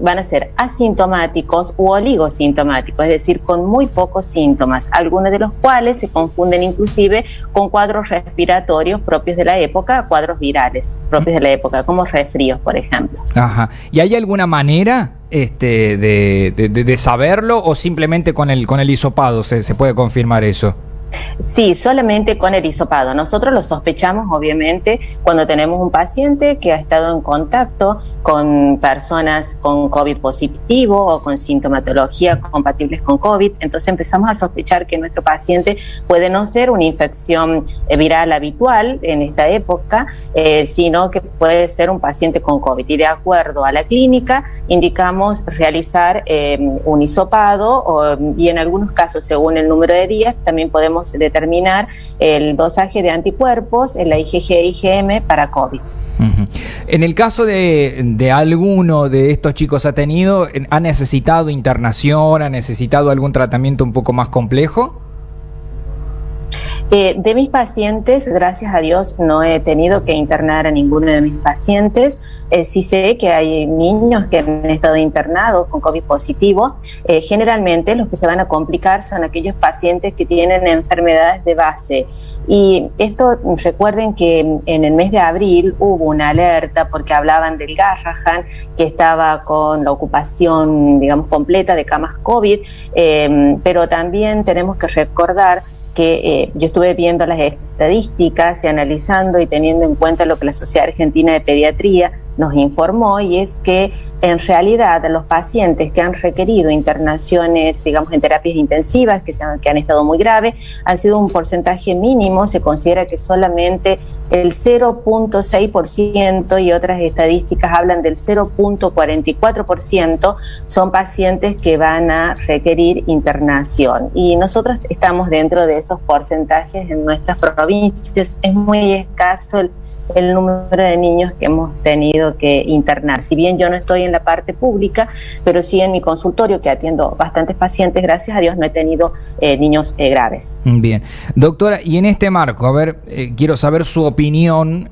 van a ser asintomáticos u oligosintomáticos, es decir, con muy pocos síntomas, algunos de los cuales se confunden inclusive con cuadros respiratorios propios de la época, cuadros virales propios de la época, como resfríos, por ejemplo. Ajá. ¿Y hay alguna manera de saberlo, o simplemente con el hisopado se puede confirmar eso? Sí, solamente con el hisopado. Nosotros lo sospechamos, obviamente, cuando tenemos un paciente que ha estado en contacto con personas con COVID positivo o con sintomatología compatibles con COVID. Entonces empezamos a sospechar que nuestro paciente puede no ser una infección viral habitual en esta época, sino que puede ser un paciente con COVID. Y de acuerdo a la clínica, indicamos realizar un hisopado y en algunos casos, según el número de días, también podemos determinar el dosaje de anticuerpos en la IgG-IgM para COVID. En el caso de alguno de estos chicos ¿ha necesitado internación, ha necesitado algún tratamiento un poco más complejo? De mis pacientes, gracias a Dios, no he tenido que internar a ninguno de mis pacientes. Sí sé que hay niños que han estado internados con COVID positivo. Generalmente los que se van a complicar son aquellos pacientes que tienen enfermedades de base. Y esto, recuerden que en el mes de abril hubo una alerta porque hablaban del Garrahan, que estaba con la ocupación, digamos, completa de camas COVID, pero también tenemos que recordar que yo estuve viendo las estadísticas y analizando y teniendo en cuenta lo que la Sociedad Argentina de Pediatría nos informó, y es que en realidad los pacientes que han requerido internaciones, digamos, en terapias intensivas, que han estado muy graves, han sido un porcentaje mínimo. Se considera que solamente el 0.6%, y otras estadísticas hablan del 0.44%, son pacientes que van a requerir internación. Y nosotros estamos dentro de esos porcentajes en nuestras provincias. Es muy escaso el número de niños que hemos tenido que internar. Si bien yo no estoy en la parte pública, pero sí en mi consultorio, que atiendo bastantes pacientes, gracias a Dios no he tenido niños graves. Bien. Doctora, y en este marco, a ver, quiero saber su opinión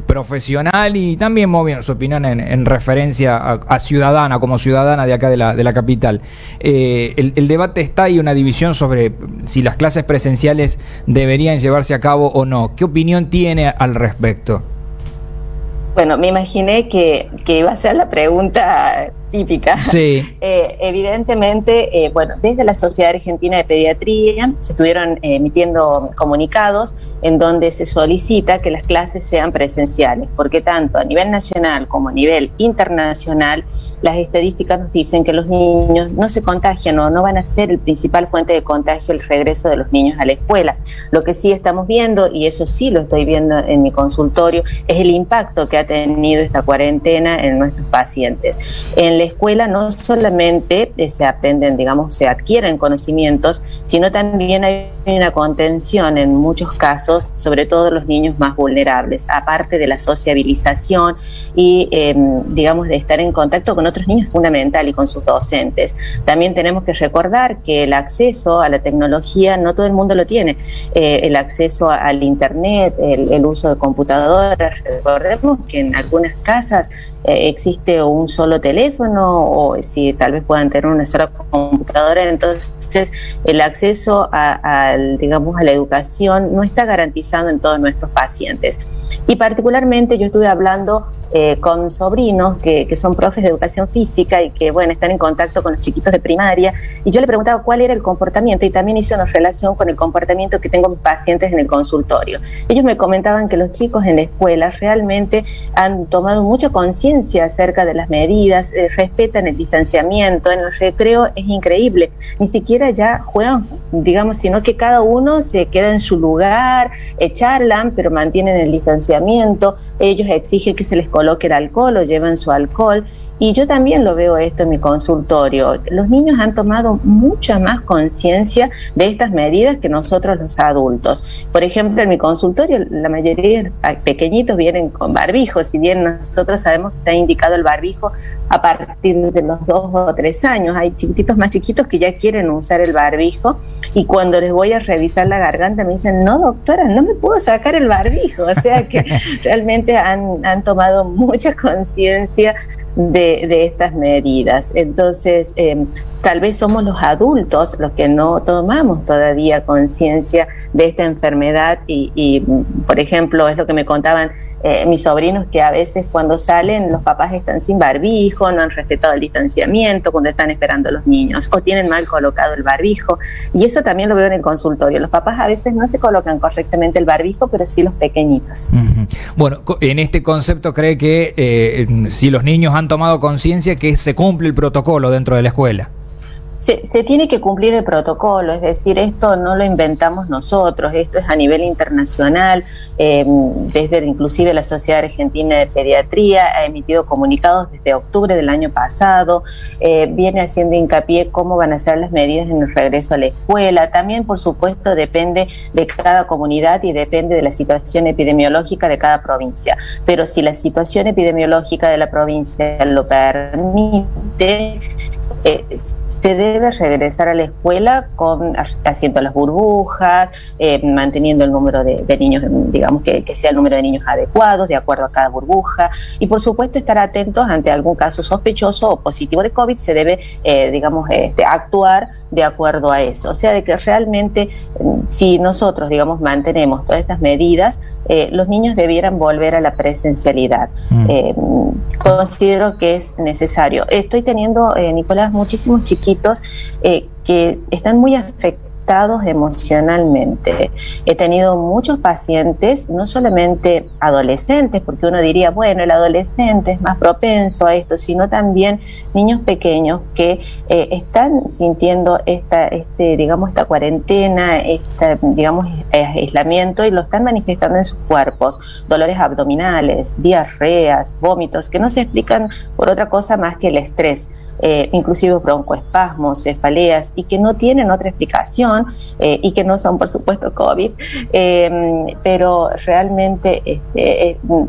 profesional, y también muy bien su opinión en referencia a ciudadana, como ciudadana de acá de la capital. El debate está ahí, una división sobre si las clases presenciales deberían llevarse a cabo o no. ¿Qué opinión tiene al respecto? Bueno, me imaginé que iba a ser la pregunta típica. Sí. Evidentemente, bueno, desde la Sociedad Argentina de Pediatría se estuvieron emitiendo comunicados en donde se solicita que las clases sean presenciales, porque tanto a nivel nacional como a nivel internacional, las estadísticas nos dicen que los niños no se contagian o no van a ser el principal fuente de contagio el regreso de los niños a la escuela. Lo que sí estamos viendo, y eso sí lo estoy viendo en mi consultorio, es el impacto que ha tenido esta cuarentena en nuestros pacientes. En la escuela no solamente se aprenden, digamos, se adquieren conocimientos, sino también hay una contención en muchos casos, sobre todo los niños más vulnerables, aparte de la sociabilización y, digamos, de estar en contacto con otros niños, fundamental, y con sus docentes. También tenemos que recordar que el acceso a la tecnología no todo el mundo lo tiene. El acceso al internet, el uso de computadoras. Recordemos que en algunas casas existe un solo teléfono, o si tal vez puedan tener una sola computadora. Entonces el acceso digamos, a la educación no está garantizado en todos nuestros pacientes. Y particularmente yo estuve hablando con sobrinos que son profes de educación física y que, bueno, están en contacto con los chiquitos de primaria, y yo le preguntaba cuál era el comportamiento, y también hice una relación con el comportamiento que tengo mis pacientes en el consultorio. Ellos me comentaban que los chicos en la escuela realmente han tomado mucha conciencia acerca de las medidas, respetan el distanciamiento. En el recreo es increíble, ni siquiera ya juegan, digamos, sino que cada uno se queda en su lugar, charlan, pero mantienen el distanciamiento. Ellos exigen que se les coloque el alcohol o lleven su alcohol. Y yo también lo veo esto en mi consultorio. Los niños han tomado mucha más conciencia de estas medidas que nosotros los adultos. Por ejemplo, en mi consultorio la mayoría de pequeñitos vienen con barbijo, si bien nosotros sabemos que está indicado el barbijo a partir de los 2 o 3 años. Hay chiquititos más chiquitos que ya quieren usar el barbijo, y cuando les voy a revisar la garganta me dicen: no, doctora, no me puedo sacar el barbijo. O sea que realmente han tomado mucha conciencia de estas medidas. Entonces, tal vez somos los adultos los que no tomamos todavía conciencia de esta enfermedad y, por ejemplo, es lo que me contaban mis sobrinos, que a veces cuando salen los papás están sin barbijo, no han respetado el distanciamiento cuando están esperando a los niños, o tienen mal colocado el barbijo, y eso también lo veo en el consultorio. Los papás a veces no se colocan correctamente el barbijo, pero sí los pequeñitos. Bueno, en este concepto cree que si los niños han tomado conciencia que se cumple el protocolo dentro de la escuela. Se tiene que cumplir el protocolo, es decir, esto no lo inventamos nosotros, esto es a nivel internacional, desde inclusive la Sociedad Argentina de Pediatría ha emitido comunicados desde octubre del año pasado, viene haciendo hincapié cómo van a ser las medidas en el regreso a la escuela. También, por supuesto, depende de cada comunidad y depende de la situación epidemiológica de cada provincia, pero si la situación epidemiológica de la provincia lo permite, se debe regresar a la escuela haciendo las burbujas, manteniendo el número de niños, digamos que sea el número de niños adecuados, de acuerdo a cada burbuja, y por supuesto estar atentos ante algún caso sospechoso o positivo de COVID. Se debe, actuar de acuerdo a eso. O sea, de que realmente, si nosotros, mantenemos todas estas medidas, los niños debieran volver a la presencialidad. Considero que es necesario. Estoy teniendo, Nicolás, muchísimos chiquitos que están muy afectados emocionalmente. He tenido muchos pacientes, no solamente adolescentes, porque uno diría, bueno, el adolescente es más propenso a esto, sino también niños pequeños que están sintiendo esta cuarentena, aislamiento, y lo están manifestando en sus cuerpos, dolores abdominales, diarreas, vómitos, que no se explican por otra cosa más que el estrés. Inclusive broncoespasmos, cefaleas, y que no tienen otra explicación y que no son, por supuesto, COVID, pero realmente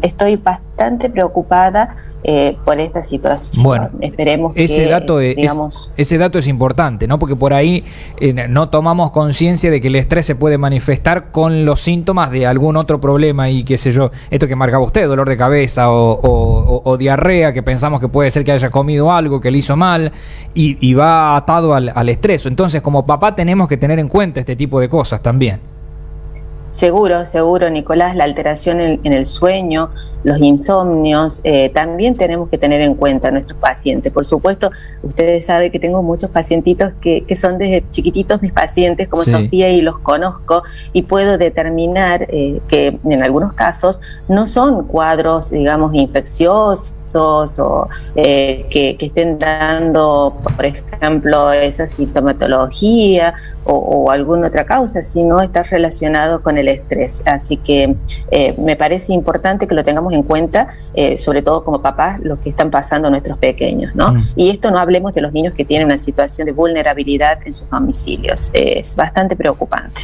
estoy bastante preocupada por esta situación. Bueno, esperemos ese que, dato ese dato es importante, ¿no? Porque por ahí no tomamos conciencia de que el estrés se puede manifestar con los síntomas de algún otro problema, y qué sé yo, esto que marcaba usted, dolor de cabeza o diarrea, que pensamos que puede ser que haya comido algo que le hizo mal, y va atado al estrés. Entonces, como papá tenemos que tener en cuenta este tipo de cosas también. Seguro, Nicolás, la alteración en el sueño, los insomnios, también tenemos que tener en cuenta a nuestros pacientes. Por supuesto, ustedes saben que tengo muchos pacientitos que son desde chiquititos mis pacientes, como Sofía, y los conozco, y puedo determinar que en algunos casos no son cuadros, infecciosos, o que estén dando, por ejemplo, esa sintomatología o alguna otra causa, sino está relacionado con el estrés. Así que me parece importante que lo tengamos en cuenta, sobre todo como papás, lo que están pasando nuestros pequeños, ¿no? Y esto no hablemos de los niños que tienen una situación de vulnerabilidad en sus domicilios. Es bastante preocupante.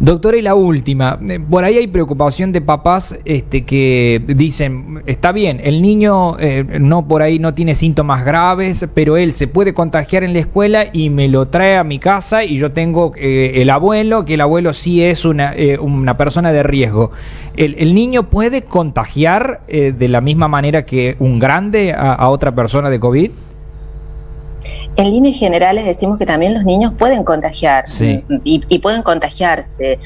Doctora, y la última, por ahí hay preocupación de papás que dicen, está bien, el niño por ahí no tiene síntomas graves, pero él se puede contagiar en la escuela y me lo trae a mi casa, y yo tengo el abuelo sí es una persona de riesgo. ¿El niño puede contagiar de la misma manera que un grande a otra persona de COVID? En líneas generales decimos que también los niños pueden contagiar, sí, y pueden contagiarse,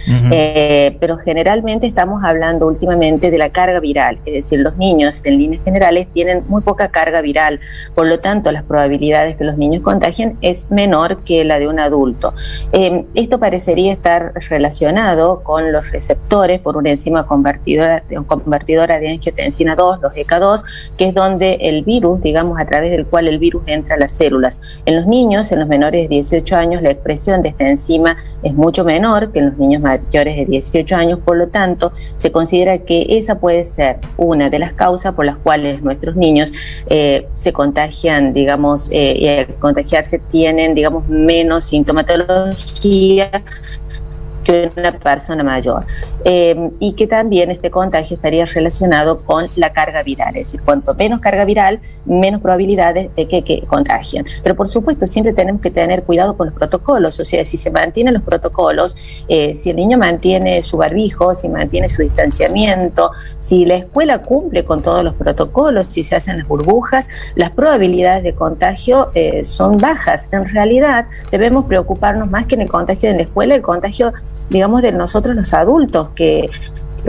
pero generalmente estamos hablando últimamente de la carga viral, es decir, los niños en líneas generales tienen muy poca carga viral, por lo tanto las probabilidades que los niños contagien es menor que la de un adulto. Esto parecería estar relacionado con los receptores por una enzima convertidora de angiotensina 2, los ECA2, que es donde el virus, a través del cual el virus entra a las células. En los niños, en los menores de 18 años, la expresión de esta enzima es mucho menor que en los niños mayores de 18 años, por lo tanto, se considera que esa puede ser una de las causas por las cuales nuestros niños se contagian, y al contagiarse tienen, menos sintomatología que una persona mayor. Y que también este contagio estaría relacionado con la carga viral, es decir, cuanto menos carga viral, menos probabilidades de que contagien. Pero por supuesto, siempre tenemos que tener cuidado con los protocolos, o sea, si se mantienen los protocolos, si el niño mantiene su barbijo, si mantiene su distanciamiento, si la escuela cumple con todos los protocolos, si se hacen las burbujas, las probabilidades de contagio son bajas. En realidad, debemos preocuparnos más que en el contagio en la escuela, el contagio, digamos, de nosotros los adultos, que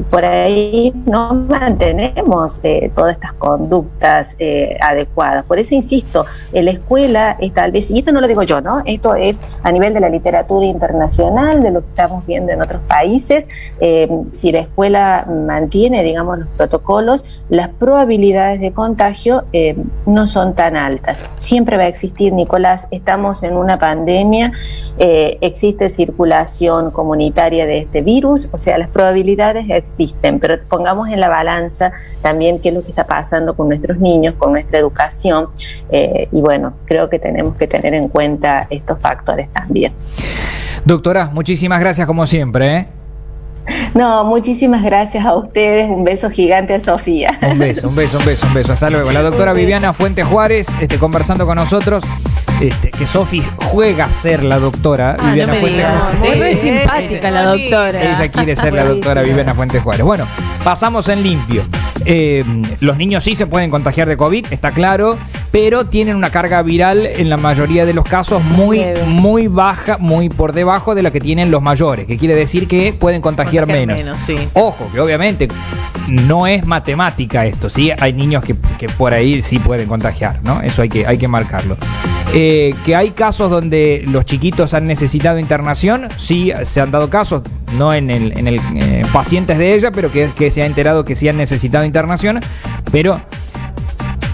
por ahí no mantenemos todas estas conductas adecuadas. Por eso insisto, en la escuela es tal vez, y esto no lo digo yo, ¿no? Esto es a nivel de la literatura internacional, de lo que estamos viendo en otros países. Si la escuela mantiene, digamos, los protocolos, las probabilidades de contagio no son tan altas. Siempre va a existir, Nicolás, estamos en una pandemia, existe circulación comunitaria de este virus, o sea, las probabilidades existen, pero pongamos en la balanza también qué es lo que está pasando con nuestros niños, con nuestra educación, y bueno, creo que tenemos que tener en cuenta estos factores también. Doctora, muchísimas gracias como siempre, ¿eh? No, muchísimas gracias a ustedes, un beso gigante a Sofía. Un beso. Hasta luego. La doctora Viviana Fuentes Juárez, conversando con nosotros. Que Sofi juega a ser la doctora Viviana Fuentes Juárez. Muy simpática la doctora. Ella quiere ser la doctora Viviana Fuentes Juárez. Bueno, pasamos en limpio. Los niños sí se pueden contagiar de COVID, está claro, pero tienen una carga viral en la mayoría de los casos muy baja, muy por debajo de la que tienen los mayores, que quiere decir que pueden contagiar menos. Sí. Ojo, que obviamente no es matemática esto, ¿sí? Hay niños que por ahí sí pueden contagiar, ¿no? Eso hay que marcarlo. Que hay casos donde los chiquitos han necesitado internación, sí se han dado casos, no en el pacientes de ella, pero que se ha enterado que sí han necesitado internación, pero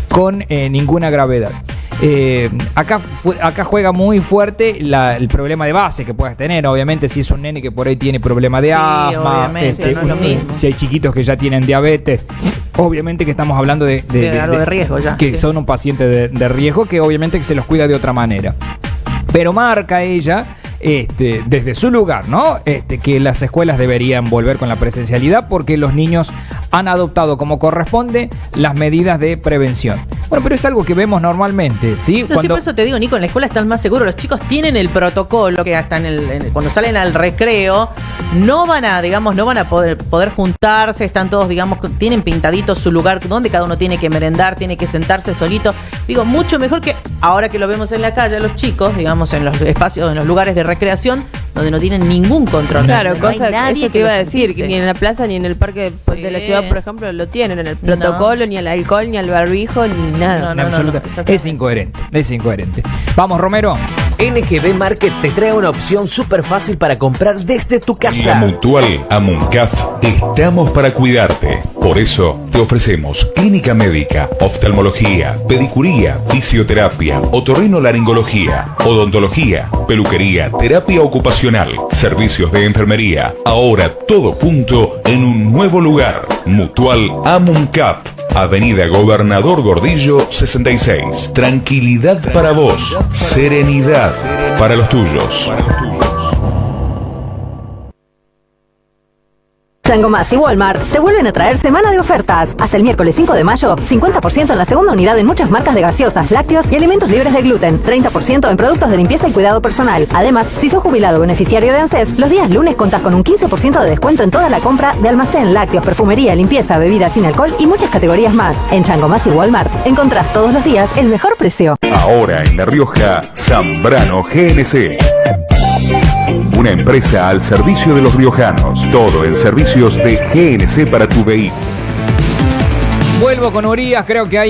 con ninguna gravedad. Acá juega muy fuerte el problema de base que puedas tener. Obviamente, si es un nene que por ahí tiene problema de asma, no es lo mismo. Si hay chiquitos que ya tienen diabetes, obviamente que estamos hablando de algo de riesgo ya. Que son un paciente de riesgo, que obviamente que se los cuida de otra manera. Pero marca ella, desde su lugar, ¿no? Que las escuelas deberían volver con la presencialidad porque los niños han adoptado como corresponde las medidas de prevención. Bueno, pero es algo que vemos normalmente, ¿sí? Por eso te digo, Nico, en la escuela están más seguros. Los chicos tienen el protocolo que hasta cuando salen al recreo no van a poder juntarse, están todos, digamos, tienen pintadito su lugar donde cada uno tiene que merendar, tiene que sentarse solito. Digo, mucho mejor que ahora que lo vemos en la calle, los chicos, digamos, en los espacios, en los lugares de recreación, donde no tienen ningún control. Claro, no eso te iba a decir, que ni en la plaza ni en el parque de la ciudad, por ejemplo, lo tienen, en el protocolo, ni el alcohol, ni el barbijo, ni nada. No, es incoherente. Vamos, Romero. NGB Market te trae una opción súper fácil para comprar desde tu casa. En la Mutual Amuncaf estamos para cuidarte. Por eso te ofrecemos clínica médica, oftalmología, pedicuría, fisioterapia, otorrinolaringología, odontología, peluquería, terapia ocupacional, servicios de enfermería. Ahora todo junto en un nuevo lugar. Mutual Amuncaf. Avenida Gobernador Gordillo 66. Tranquilidad para vos, serenidad para los tuyos. Chango Más y Walmart te vuelven a traer semana de ofertas. Hasta el miércoles 5 de mayo, 50% en la segunda unidad en muchas marcas de gaseosas, lácteos y alimentos libres de gluten. 30% en productos de limpieza y cuidado personal. Además, si sos jubilado o beneficiario de ANSES, los días lunes contás con un 15% de descuento en toda la compra de almacén, lácteos, perfumería, limpieza, bebidas sin alcohol y muchas categorías más. En Chango Más y Walmart encontrás todos los días el mejor precio. Ahora en La Rioja, Zambrano GNC. Una empresa al servicio de los riojanos. Todo en servicios de GNC para tu vehículo. Vuelvo con Urias, creo que hay